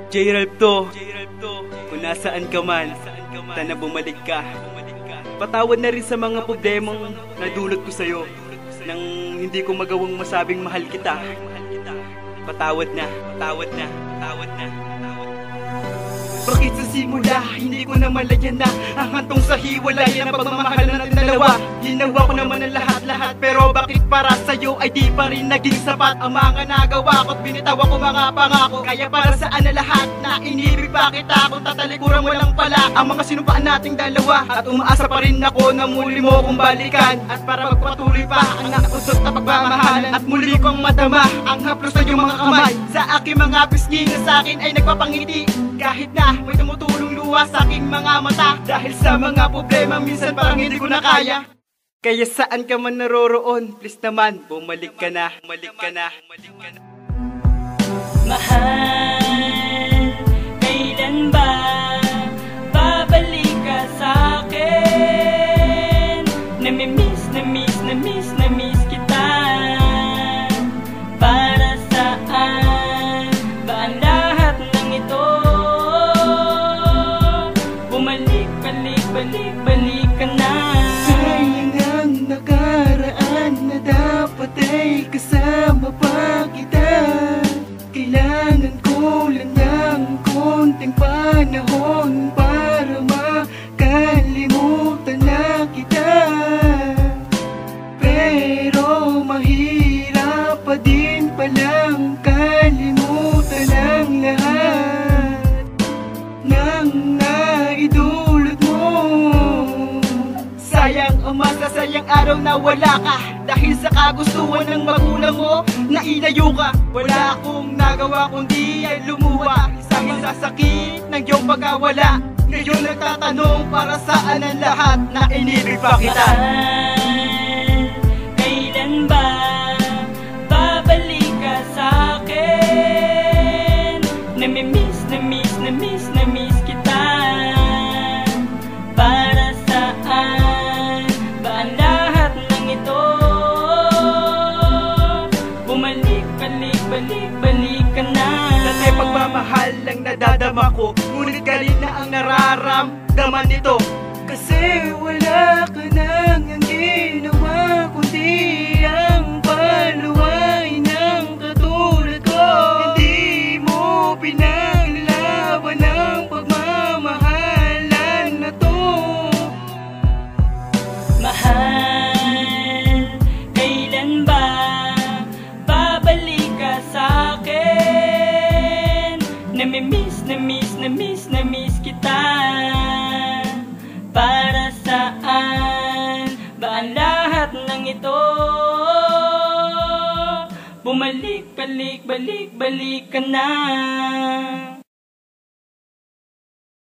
J-Ralph to, kung nasaan ka man, sana bumalik ka. Patawad na rin sa mga problemang nadulot ko sa'yo nang hindi ko magawang masabing mahal kita. Patawad na, patawad na, patawad na. Bakit sa simula, hindi ko na malayan na ang hantong sa hiwalay ng pagmamahal natin dalawa. Ginawa ko naman ang lahat-lahat, pero bakit para sa'yo ay di pa rin naging sapat ang mga nagawa ko at binitawa ko mga pangako. Kaya para saan na lahat na inibig pa kita kung tatalikuran mo lang pala ang mga sinumpaan nating dalawa. At umaasa pa rin ako na muli mo kong balikan at para magpatuloy pa ang nakausot na pagmamahalan. At muli kong madama ang haplos na iyong mga kamay sa aking mga pisngi na sa akin ay nagpapangiti. Kahit na may tumutulong luha sa aking mga mata dahil sa mga problema minsan parang hindi ko na kaya. Kaya saan ka man naroroon, please naman bumalik ka na, bumalik ka na, bumalik ka na. Mahal, kailan ba babalik ka sa akin? Namimiss, namiss, namiss, namiss kita. Para saan ba ang lahat ng ito? Bumalik, balik, balik, balik ka na. Sayang ang nakaraan na dapat ay kasama pa kita. Kailangan ko lang ng konting panahon para makalimutan na kita. Pero mahirap pa din palang kalimutan ang lahat ng naidulot mo. Sayang ang masasayang araw na wala ka dahil sa kagustuhan ng magulang mo na ilayo ka. Wala akong nagawa kundi ay lumuha sa mga sakit ng iyong pagkawala. Ngayon nagtatanong para saan ang lahat na inibig pa kita. Mahal, kailan ba babalik ka sa akin? Namimiss, namiss, namiss, namiss kita. Para saan ba ang lahat ng ito? Bumalik, balik, balik, balik ka na. Dati pagmamahal lang nadadama ko, ngunit galit na ang nararamdaman nito. Kasi wala ka nang ang ginawa kundi ang paluway ng katulad ko. Hindi mo pinaglaban ang pagmamahalan na to. Mahal, kailan ba babalik ka sa akin? Namimiss, namiss, namiss, namiss kita. Para saan ba ang lahat ng ito? Bumalik, balik, balik, balik ka na.